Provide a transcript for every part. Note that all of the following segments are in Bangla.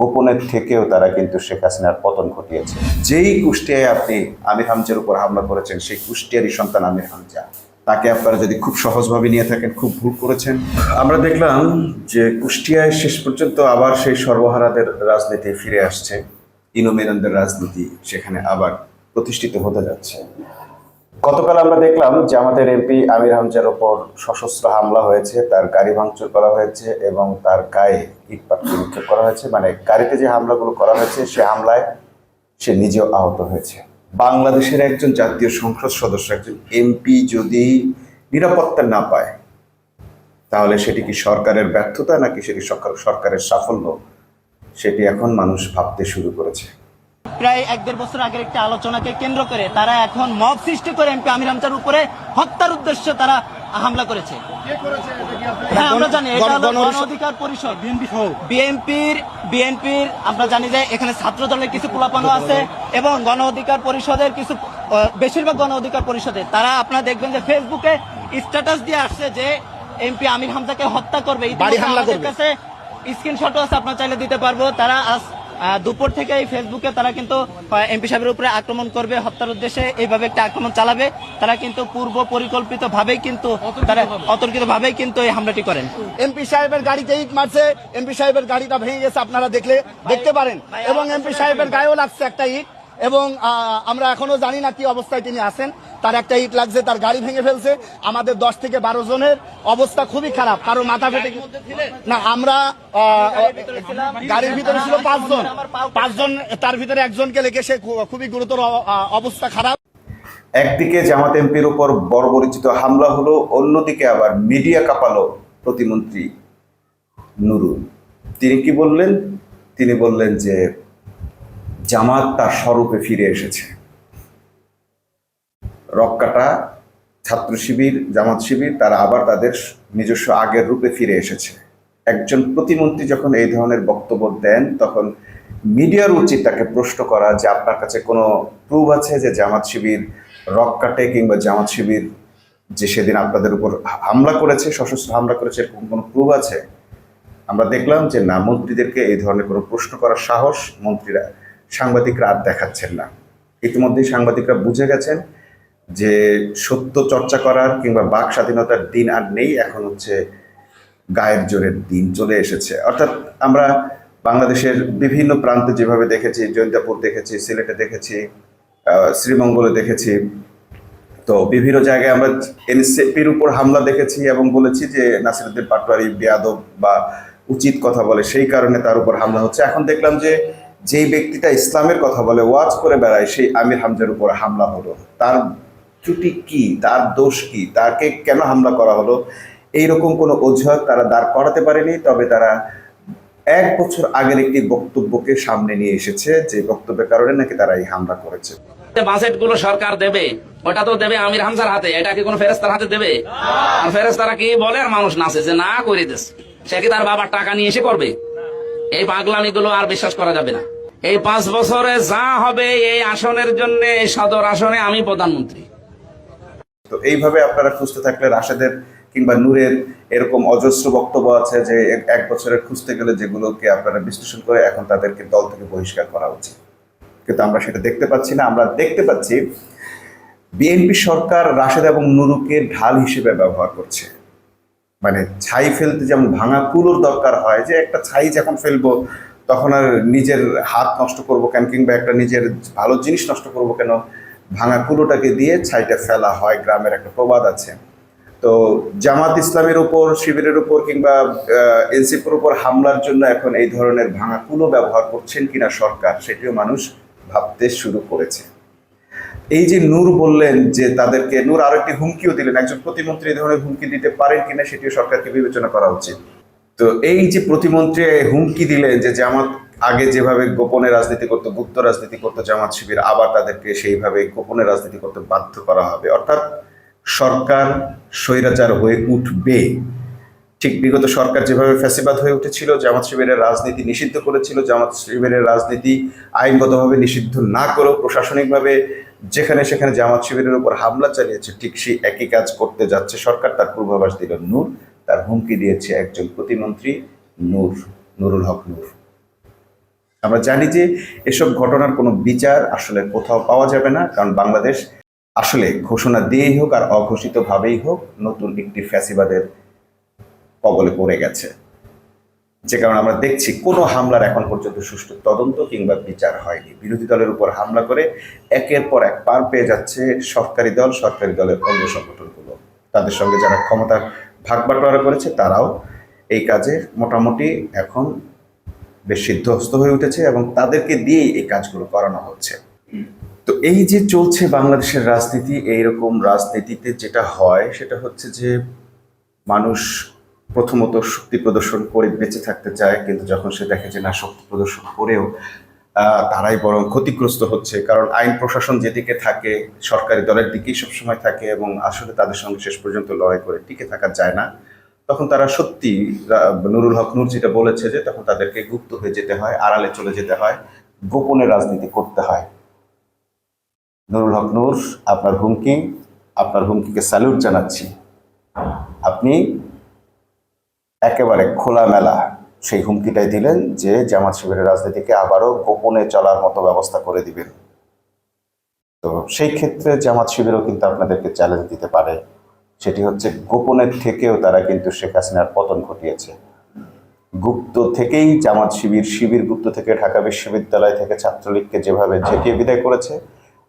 গোপনের থেকেও তারা কিন্তু শেখ হাসিনার পতন ঘটিয়েছে। যেই কুষ্টিয়ায় আপনি আমির হামজার উপর হামলা করেছেন, সেই কুষ্টিয়ারই সন্তান আমির হামজা। তাকে আপনারা যদি খুব সহজভাবে নিয়ে থাকেন, খুব ভুল করেছেন। আমরা দেখলাম যে কুষ্টিয়ায় শেষ পর্যন্ত আবার সেই সর্বহারাদের রাজনীতি ফিরে আসছে, ইনোমেননদের রাজনীতি সেখানে আবার প্রতিষ্ঠিত হতে যাচ্ছে। গতকাল আমরা দেখলাম যে আমাদের এমপি আমির হামজার ওপর সশস্ত্র হামলা হয়েছে, তার গাড়ি ভাঙচুর করা হয়েছে এবং তার গায়ে ইটপাটকেল নিক্ষেপ করা হয়েছে। মানে গাড়িতে যে হামলাগুলো করা হয়েছে সে হামলায় সে নিজেও আহত হয়েছে। বাংলাদেশের একজন জাতীয় সংসদ সদস্য, একজন এমপি যদি নিরাপত্তা না পায়, তাহলে সেটি কি সরকারের ব্যর্থতা নাকি সেটি সরকারের সাফল্য, সেটি এখন মানুষ ভাবতে শুরু করেছে। প্রায় 1-1.5 বছর আগের একটা আলোচনাকে কেন্দ্র করে তারা এখন মব সৃষ্টি করে এমপি আমির হামজার উপরে হত্যার উদ্দেশ্যে তারা হামলা করেছে। হ্যাঁ, আমরা জানি এটা হলো গণ অধিকার পরিষদ, বিএনপির আমরা জানি যে এখানে ছাত্র দলের কিছু পোলাপানো আছে এবং গণ অধিকার পরিষদের কিছু, বেশিরভাগ গণ অধিকার পরিষদের তারা আপনারা দেখবেন যে ফেসবুকে স্ট্যাটাস দিয়ে আসছে যে এমপি আমির হামজাকে হত্যা করবে। আমাদের কাছে স্ক্রিনশটও আছে, আপনারা চাইলে দিতে পারবো। তারা দুপুর থেকে এই ফেসবুকে তারা কিন্তু এমপি সাহেবের উপরে আক্রমণ করবে, হত্যার উদ্দেশ্যে এইভাবে একটা আক্রমণ চালাবে। তারা কিন্তু পূর্ব পরিকল্পিত ভাবেই কিন্তু তারা অতর্কিত ভাবেই কিন্তু এই হামলাটি করেন। এমপি সাহেবের গাড়িতে ইট মারছে, এমপি সাহেবের গাড়িটা ভেঙে গেছে, আপনারা দেখতে পারেন, এবং এমপি সাহেবের গায়েও লাগছে একটা ইট, এবং আমরা এখনো জানি না কি অবস্থায় তিনি আছেন। তার একটা ইট লাগছে, তার গাড়ি ভেঙে ফেলছে। আমাদের 10 থেকে 12 জনের অবস্থা খুবই খারাপ, কারো মাথা ফেটে না। আমরা গাড়ির ভিতরে ছিল 5 জন, তার ভিতরে একজনকে লেগে সে খুবই গুরুতর অবস্থা খারাপ। একদিকে জামাত এমপির উপর বর্বরিচিত হামলা হলো, অন্যদিকে আবার মিডিয়া কাঁপালো প্রতিমন্ত্রী নুরুল। তিনি কি বললেন? তিনি বললেন যে জামাত তার স্বরূপে ফিরে এসেছে। রক্কাটা ছাত্র শিবির, জামাত শিবির তারা আবার তাদের নিজস্ব আগের রূপে ফিরে এসেছে। একজন প্রতিমন্ত্রী যখন এই ধরনের বক্তব্য দেন, তখন মিডিয়ার উচিত তাকে প্রশ্ন করা যে আপনার কাছে কোনো প্রুফ আছে যে জামাত শিবির রক্কাটে কিংবা জামাত শিবির যে সেদিন আপনাদের উপর হামলা করেছে, সশস্ত্র হামলা করেছে, এরকম কোনো প্রুফ আছে? আমরা দেখলাম যে না, মন্ত্রীদেরকে এই ধরনের কোনো প্রশ্ন করার সাহস সাংবাদিকরা আর দেখাচ্ছেন না। ইতিমধ্যেই সাংবাদিকরা বুঝে গেছেন যে সত্য চর্চা করার কিংবা বাক স্বাধীনতার দিন আর নেই, এখন হচ্ছে গায়ের জোরের দিন চলে এসেছে। অর্থাৎ আমরা বাংলাদেশের বিভিন্ন প্রান্তে যেভাবে দেখেছি, জৈন্তাপুর দেখেছি, সিলেটে দেখেছি, শ্রীমঙ্গলে দেখেছি, তো বিভিন্ন জায়গায় আমরা এনসিপির উপর হামলা দেখেছি এবং বলেছি যে নাসিরউদ্দিন পাটোয়ারি বেয়াদব বা উচিত কথা বলে, সেই কারণে তার উপর হামলা হচ্ছে। এখন দেখলাম যে যেই ব্যক্তিটা ইসলামের কথা বলে, ওয়াজ করে বেড়ায়, সেই আমির হামজার উপর হামলা হলো। তার ত্রুটি কি, তার দোষ কি, তাকে কেন হামলা করা হলো, এইরকম কোনো অজুহাত তারা দাঁড় করাতে পারেনি। তবে তারা 1 বছর আগের একটি বক্তব্যকে সামনে নিয়ে এসেছে, যে বক্তব্যের কারণে নাকি তারা এই হামলা করেছে। বাজেট গুলো সরকার দেবে, ওটা তো দেবে আমির হামজার হাতে, এটা কি কোনো ফেরেস্তার হাতে দেবে? আর ফেরেস্তারা কি বলে আর মানুষ নাচে যে না করে দিস, সে কি তার বাবার টাকা নিয়ে এসে করবে? এই পাগলামি গুলো আর বিশ্বাস করা যাবে না। এই 5 বছরে যা হবে, এই আসনের জন্য, এই সদর আসনে আমি প্রধানমন্ত্রী। তো এইভাবে আপনারা খুঁজতে থাকলে রাশেদের কিংবা নূরের এরকম অজস্র বক্তব্য আছে যে 1 বছরে খুঁজতে গেলে যেগুলোকে আপনারা বিশ্লেষণ করে এখন তাদেরকে দল থেকে বহিষ্কার করা উচিত। কিন্তু আমরা সেটা দেখতে পাচ্ছি না। আমরা দেখতে পাচ্ছি বিএনপি সরকার রাশেদ এবং নুরুকে ঢাল হিসেবে ব্যবহার করছে। মানে ছাই ফেলতে যেমন ভাঙা কুলোর দরকার হয়, যে একটা ছাই যখন ফেলবো তখন আর নিজের হাত নষ্ট করবো কেন, কিংবা একটা নিজের ভালো জিনিস নষ্ট করবো কেন, ভাঙা কুলোটাকে দিয়ে ছাইটা ফেলা হয়, গ্রামের একটা প্রবাদ আছে। তো জামাত ইসলামের উপর, শিবিরের উপর কিংবা এনসিপির উপর হামলার জন্য এখন এই ধরনের ভাঙা কুলো ব্যবহার করছেন কিনা সরকার, সেটিও মানুষ ভাবতে শুরু করেছে। এই যে নূর বললেন যে তাদেরকে, নূর আরো একটি হুমকিও দিলেন, একজন প্রতিমন্ত্রী এই ধরনের হুমকি দিতে পারেন কিনা সেটিও সরকারকে বিবেচনা করা উচিত। তো এই যে প্রতিমন্ত্রী হুমকি দিলেন যে জামাত আগে যেভাবে গোপনে রাজনীতি করতো, গুপ্ত রাজনীতি করতো জামাত শিবির, আবার তাদেরকে সেইভাবে গোপনে রাজনীতি করতে বাধ্য করা হবে। অর্থাৎ সরকার স্বৈরাচার হয়ে উঠবে। ঠিক বিগত সরকার যেভাবে ফ্যাসিবাদ হয়ে উঠেছিল, জামাত শিবিরের রাজনীতি নিষিদ্ধ করেছিল, জামাত শিবিরের রাজনীতি আইনগতভাবে নিষিদ্ধ না করেও প্রশাসনিকভাবে যেখানে সেখানে জামাত শিবিরের উপর হামলা চালিয়েছে, ঠিক সেই একই কাজ করতে যাচ্ছে সরকার। তার পূর্বাভাস দিল নূর, তার হুমকি দিয়েছে একজন প্রতিমন্ত্রী নুরুল হক নূর। আমরা জানি যে এসব ঘটনার কোনো বিচার আসলে কোথাও পাওয়া যাবে না, কারণ বাংলাদেশ আসলে ঘোষণা দিয়েই হোক আর অঘোষিতভাবেই হোক নতুন একটি ফ্যাসিবাদের কবলে পড়ে গেছে, যে কারণে আমরা দেখছি কোনো হামলার এখন পর্যন্ত সুষ্ঠু তদন্ত কিংবা বিচার হয়নি। বিরোধী দলের উপর হামলা করে একের পর এক পার পেয়ে যাচ্ছে সরকারি দল, সরকারি দলের অঙ্গ সংগঠনগুলো। তাদের সঙ্গে যারা ক্ষমতার ভাগ বাটোয়ারা করেছে তারাও এই কাজে মোটামুটি এখন বেশ সিদ্ধহস্ত হয়ে উঠেছে এবং তাদেরকে দিয়েই এই কাজগুলো করানো হচ্ছে। তো এই যে চলছে বাংলাদেশের রাজনীতি, এইরকম রাজনীতিতে যেটা হয় সেটা হচ্ছে যে মানুষ প্রথমত শক্তি প্রদর্শন করে বেঁচে থাকতে চায়, কিন্তু যখন সে দেখে যে না, শক্তি প্রদর্শন করেও তারাই বরং ক্ষতিগ্রস্ত হচ্ছে, কারণ আইন প্রশাসন যেদিকে থাকে সরকারি দলের দিকেই সবসময় থাকে এবং আসলে তাদের সঙ্গে শেষ পর্যন্ত লড়াই করে টিকে থাকা যায় না, তখন তারা সত্যি নুরুল হক নূর যেটা বলেছে যে তখন তাদেরকে গুপ্ত হয়ে যেতে হয়, আড়ালে চলে যেতে হয়, গোপনে রাজনীতি করতে হয়। নুরুল হক নূর, আপনার হুমকিকে স্যালুট জানাচ্ছি। আপনি একেবারে খোলামেলা সেই হুমকিটাই দিলেন যে জামাত শিবিরের রাজনীতিকে আবারও গোপনে চলার মতো ব্যবস্থা করে দিবেন। তো সেই ক্ষেত্রে জামাত শিবিরও কিন্তু আপনাদেরকে চ্যালেঞ্জ দিতে পারে, সেটি হচ্ছে গোপনের থেকেও তারা কিন্তু শেখ হাসিনার পতন ঘটিয়েছে। গুপ্ত থেকেই জামাত শিবির গুপ্ত থেকে ঢাকা বিশ্ববিদ্যালয় থেকে ছাত্রলীগকে যেভাবে ঝেঁটিয়ে বিদায় করেছে,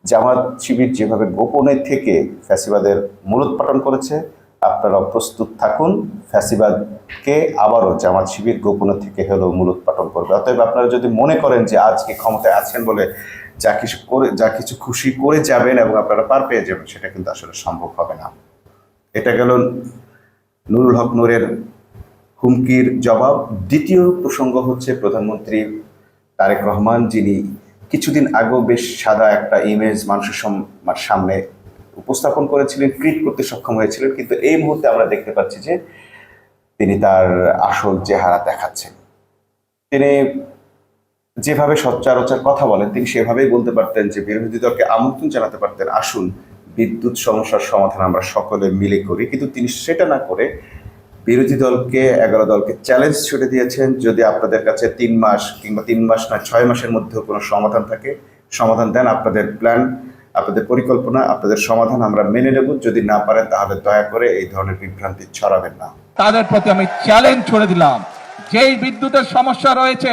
জামাত শিবির যেভাবে গোপনে থেকে ফ্যাসিবাদের মূলোৎপাটন করেছে, আপনারা প্রস্তুত থাকুন, ফ্যাসিবাদকে আবারও জামাত শিবির গোপনে থেকে হলেও মূলোৎপাটন করবে। অতএব আপনারা যদি মনে করেন যে আজকে ক্ষমতায় আছেন বলে যা কিছু খুশি করে যাবেন এবং আপনারা পার পেয়ে যাবেন, সেটা কিন্তু আসলে সম্ভব হবে না। এটা গেল নুরুল হক নূরের হুমকির জবাব। দ্বিতীয় প্রসঙ্গ হচ্ছে প্রধানমন্ত্রী তারেক রহমান, যিনি কিছুদিন আগেও বেশ সাদা একটা ইমেজ মানুষের সামনে উপস্থাপন করেছিলেন, ক্রিয়েট করতে সক্ষম হয়েছিলেন, কিন্তু এই মুহূর্তে আমরা দেখতে পাচ্ছি যে তিনি তার আসল চেহারা দেখাচ্ছেন। তিনি যেভাবে সচ্চারচার কথা বলেন, তিনি সেভাবেই বলতে পারতেন যে বিরোধী দলকে আমন্ত্রণ জানাতে পারতেন, আসুন বিদ্যুৎ সমস্যার সমাধান আমরা সকলে মিলে করি, কিন্তু তিনি সেটা না করে বিরোধী দলকে 11 দলকে চ্যালেঞ্জ ছুড়ে দিয়েছেন, যদি আপনাদের কাছে 3 মাস কিংবা 3 মাস না 6 মাসের মধ্যেও কোনো সমাধান থাকে, সমাধান দেন, আপনাদের প্ল্যান, আপনাদের পরিকল্পনা, আপনাদের সমাধান আমরা মেনে নেব, যদি না পারেন তাহলে দয়া করে এই ধরনের বিভ্রান্তি ছড়াবেন না। তাদের প্রতি আমি চ্যালেঞ্জ ছুড়ে দিলাম, যেই বিদ্যুতের সমস্যা রয়েছে,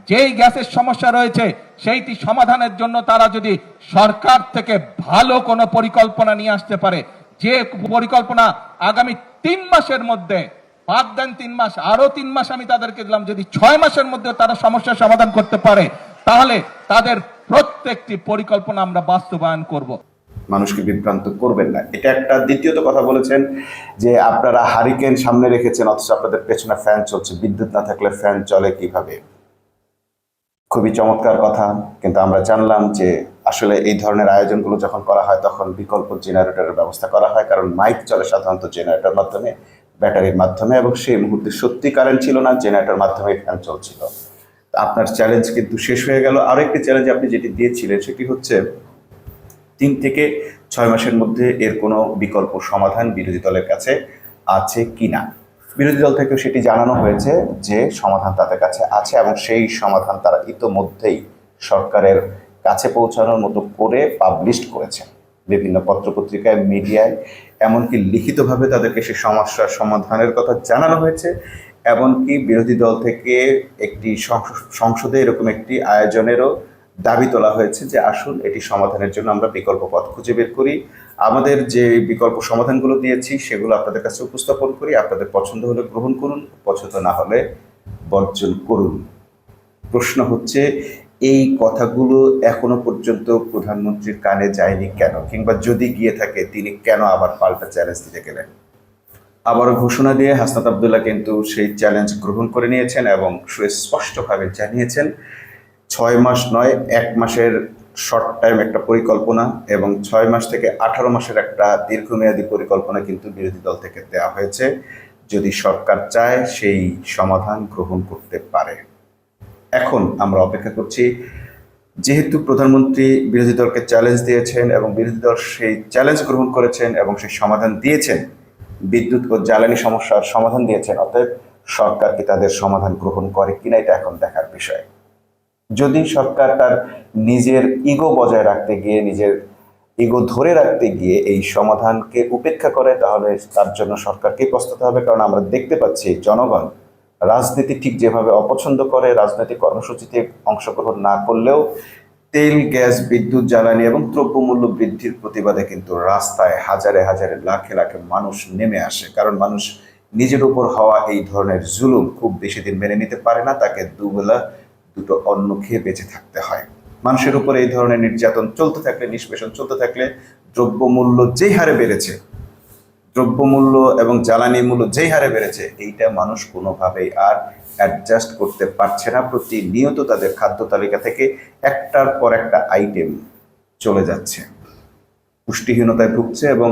যেই গ্যাসের সমস্যা রয়েছে, সেইটি সমাধানের জন্য তারা যদি সরকার থেকে ভালো কোনো পরিকল্পনা নিয়ে আসতে পারে, যে পরিকল্পনা আগামী 3 মাসের মধ্যে, বাদ দেন 3 মাস, আরো 3 মাস আমি তাদেরকে দিলাম, যদি 6 মাসের মধ্যে তারা সমস্যার সমাধান করতে পারে, তাহলে তাদের প্রত্যেকটি পরিকল্পনা আমরা বাস্তবায়ন করব। মানুষকে বিভ্রান্ত করবেন না, এটা একটা। দ্বিতীয়ত কথা বলেছেন যে আপনারা হারিকেন সামনে রেখেছেন অথচ আপনাদের পেছনে ফ্যান চলছে, বিদ্যুৎ না থাকলে ফ্যান চলে কিভাবে? খুবই চমৎকার কথা, কিন্তু আমরা জানলাম যে আসলে এই ধরনের আয়োজনগুলো যখন করা হয় তখন বিকল্প জেনারেটরের ব্যবস্থা করা হয়, কারণ মাইক চলে সাধারণত জেনারেটর মাধ্যমে, ব্যাটারির মাধ্যমে, এবং সেই মুহূর্তে সত্যি কারেন্ট ছিল না, জেনারেটর মাধ্যমে ফ্যান চলছিল। আপনার চ্যালেঞ্জ কিন্তু শেষ হয়ে গেল। আরো একটি চ্যালেঞ্জ আপনি যেটি দিয়েছিলেন সেটি হচ্ছে 3 থেকে 6 মাসের মধ্যে এর কোনো বিকল্প সমাধান বিরোধী দলের কাছে আছে কিনা। বিরোধী দল থেকেও সেটি জানানো হয়েছে যে সমাধান তাদের কাছে আছে এবং সেই সমাধান তারা ইতোমধ্যেই সরকারের কাছে পৌঁছানোর মতো করে পাবলিশ করেছে বিভিন্ন পত্রপত্রিকায়, মিডিয়ায়, এমনকি লিখিতভাবে তাদেরকে সেই সমস্যার সমাধানের কথা জানানো হয়েছে। এমনকি বিরোধী দল থেকে একটি সংসদে এরকম একটি আয়োজনেরও দাবি তোলা হয়েছে যে আসুন এটি সমাধানের জন্য আমরা বিকল্প পথ খুঁজে বের করি, আমাদের যে বিকল্প সমাধানগুলো দিয়েছি সেগুলো আপনাদের কাছে উপস্থাপন করি, আপনাদের পছন্দ হলে গ্রহণ করুন, পছন্দ না হলে বর্জন করুন। প্রশ্ন হচ্ছে এই কথাগুলো এখনো পর্যন্ত প্রধানমন্ত্রীর কানে যায়নি কেন, কিংবা যদি গিয়ে থাকে তিনি কেন আবার পাল্টা চ্যালেঞ্জ দিতে গেলেন? আবারও ঘোষণা দিয়ে হাসনাত আব্দুল্লাহ কিন্তু সেই চ্যালেঞ্জ গ্রহণ করে নিয়েছেন এবং সুস্পষ্টভাবে জানিয়েছেন 6 মাস নয়, 1 মাসের শর্ট টাইম একটা পরিকল্পনা এবং 6 মাস থেকে 18 মাসের একটা দীর্ঘমেয়াদী পরিকল্পনা কিন্তু বিরোধী দল থেকে দেওয়া হয়েছে। যদি সরকার চায় সেই সমাধান গ্রহণ করতে পারে। এখন আমরা অপেক্ষা করছি, যেহেতু প্রধানমন্ত্রী বিরোধী দলকে চ্যালেঞ্জ দিয়েছেন এবং বিরোধী দল সেই চ্যালেঞ্জ গ্রহণ করেছেন এবং সেই সমাধান দিয়েছেন, বিদ্যুৎ ও জ্বালানি সমস্যার সমাধান দিয়েছেন, অতএব সরকার কি তাদের সমাধান গ্রহণ করে কিনা এটা এখন দেখার বিষয়। যদি সরকার তার নিজের ইগো বজায় রাখতে গিয়ে, নিজের ইগো ধরে রাখতে গিয়ে এই সমাধানকে উপেক্ষা করে, তাহলে তার জন্য সরকারকেই পস্তাতে হবে। কারণ আমরা দেখতে পাচ্ছি জনগণ রাজনীতি ঠিক যেভাবে অপছন্দ করে, রাজনৈতিক কর্মসূচিতে অংশগ্রহণ না করলেও তেল, গ্যাস, বিদ্যুৎ, জ্বালানি এবং দ্রব্যমূল্য বৃদ্ধির প্রতিবাদে কিন্তু রাস্তায় হাজারে হাজারে লাখে লাখে মানুষ নেমে আসে। কারণ মানুষ নিজের উপর হওয়া এই ধরনের জুলুম খুব বেশি দিন মেনে নিতে পারে না, তাকে দুবেলা দুটো অন্ন খেয়ে বেঁচে থাকতে হয়। মানুষের উপর এই ধরনের নির্যাতন চলতে থাকলে, নিষ্পেষণ চলতে থাকলে, দ্রব্যমূল্য যেই হারে বেড়েছে, দ্রব্যমূল্য এবং জ্বালানি মূল্য যেই হারে বেড়েছে, এইটা মানুষ কোনোভাবেই আর অ্যাডজাস্ট করতে পারছে না। প্রতিনিয়ত তাদের খাদ্য তালিকা থেকে একটার পর একটা আইটেম চলে যাচ্ছে, পুষ্টিহীনতায় ভুগছে এবং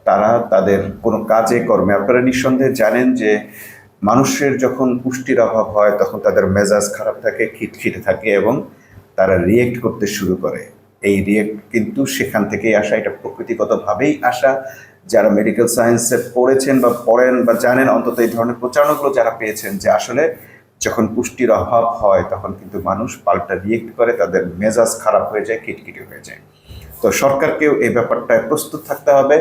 তারা তাদের কোনো কাজে কর্মে, আপনারা নিঃসন্দেহে জানেন যে মানুষের যখন পুষ্টির অভাব হয় তখন তাদের মেজাজ খারাপ থাকে, খিটখিটে থাকে এবং তারা রিয়েক্ট করতে শুরু করে। এই রিয়েক্ট কিন্তু সেখান থেকেই আসা, এটা প্রকৃতিগতভাবেই আসা। যারা মেডিকেল সায়েন্সে পড়েছেন বা পড়েন বা জানেন, অন্তত এই ধরনের প্রচারণাগুলো যারা পেয়েছেন, যে আসলে যখন পুষ্টির অভাব হয় তখন কিন্তু মানুষ পাল্টা রিয়েক্ট করে, তাদের মেজাজ খারাপ হয়ে যায়, খিটখিটে হয়ে যায়। তো সরকারকেও এই ব্যাপারটায় প্রস্তুত থাকতে হবে।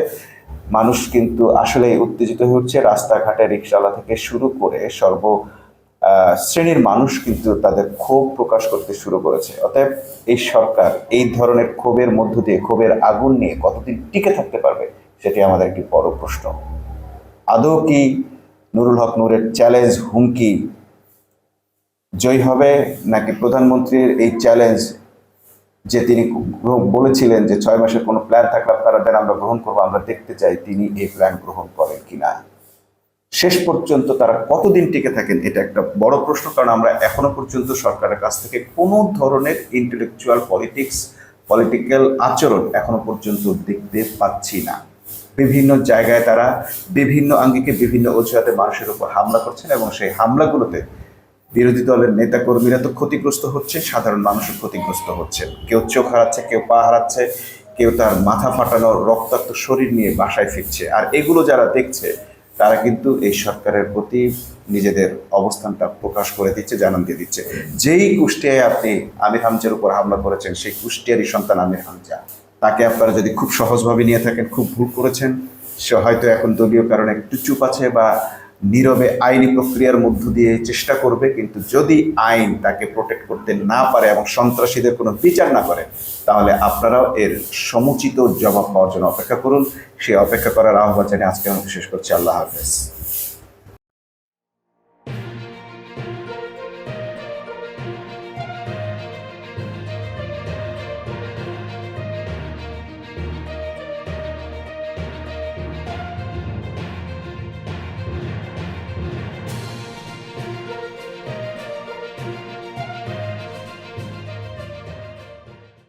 মানুষ কিন্তু আসলে উত্তেজিত হচ্ছে, রাস্তাঘাটে রিকশাওয়ালা থেকে শুরু করে সর্ব শ্রেণীর মানুষ কিন্তু তাদের ক্ষোভ প্রকাশ করতে শুরু করেছে। অতএব এই সরকার এই ধরনের ক্ষোভের মধ্য দিয়ে, ক্ষোভের আগুন নিয়ে কতদিন টিকে থাকতে পারবে, সেটি আমাদের একটি বড় প্রশ্ন। আদৌ কি নুরুল হক নূরের চ্যালেঞ্জ, হুমকি জয় হবে, নাকি প্রধানমন্ত্রীর এই চ্যালেঞ্জ, যে তিনি বলেছিলেন যে 6 মাসের কোনো প্ল্যান থাকলে আপনারা দেন, আমরা গ্রহণ করবো, আমরা দেখতে চাই তিনি এই প্ল্যান গ্রহণ করেন কিনা। শেষ পর্যন্ত তারা কতদিন টিকে থাকেন, এটা একটা বড় প্রশ্ন। কারণ আমরা এখনো পর্যন্ত সরকারের কাছ থেকে কোনো ধরনের ইন্টেলেকচুয়াল পলিটিক্যাল আচরণ এখনো পর্যন্ত দেখতে পাচ্ছি না। বিভিন্ন জায়গায় তারা বিভিন্ন আঙ্গিকে, বিভিন্ন অজুহাতে মানুষের উপর হামলা করছেন এবং সেই হামলাগুলোতে বিরোধী দলের নেতাকর্মীরা তো ক্ষতিগ্রস্ত হচ্ছে, সাধারণ মানুষও ক্ষতিগ্রস্ত হচ্ছেন। কেউ চোখ হারাচ্ছে, কেউ পা হারাচ্ছে, কেউ তার মাথা ফাটানো রক্তাক্ত শরীর নিয়ে বাসায় ফিরছে। আর এগুলো যারা দেখছে তারা কিন্তু এই সরকারের প্রতি নিজেদের অবস্থানটা প্রকাশ করে দিচ্ছে, জানান দিয়ে দিচ্ছে। যেই কুষ্টিয়ায় আপনি আমির হামজার উপর হামলা করেছেন, সেই কুষ্টিয়ারই সন্তান আমির হামজা, তাকে আপনারা যদি খুব সহজভাবে নিয়ে থাকেন, খুব ভুল করেছেন। সে হয়তো এখন দলীয় কারণে একটু চুপ আছে বা নীরবে আইনি প্রক্রিয়ার মধ্য দিয়ে চেষ্টা করবে, কিন্তু যদি আইন তাকে প্রোটেক্ট করতে না পারে এবং সন্ত্রাসীদের কোনো বিচার না করে, তাহলে আপনারাও এর সমুচিত জবাব পাওয়ার জন্য অপেক্ষা করুন। সেই অপেক্ষা করার আহ্বান জানিয়ে আজকে আমি শেষ করছি। আল্লাহ হাফেজ।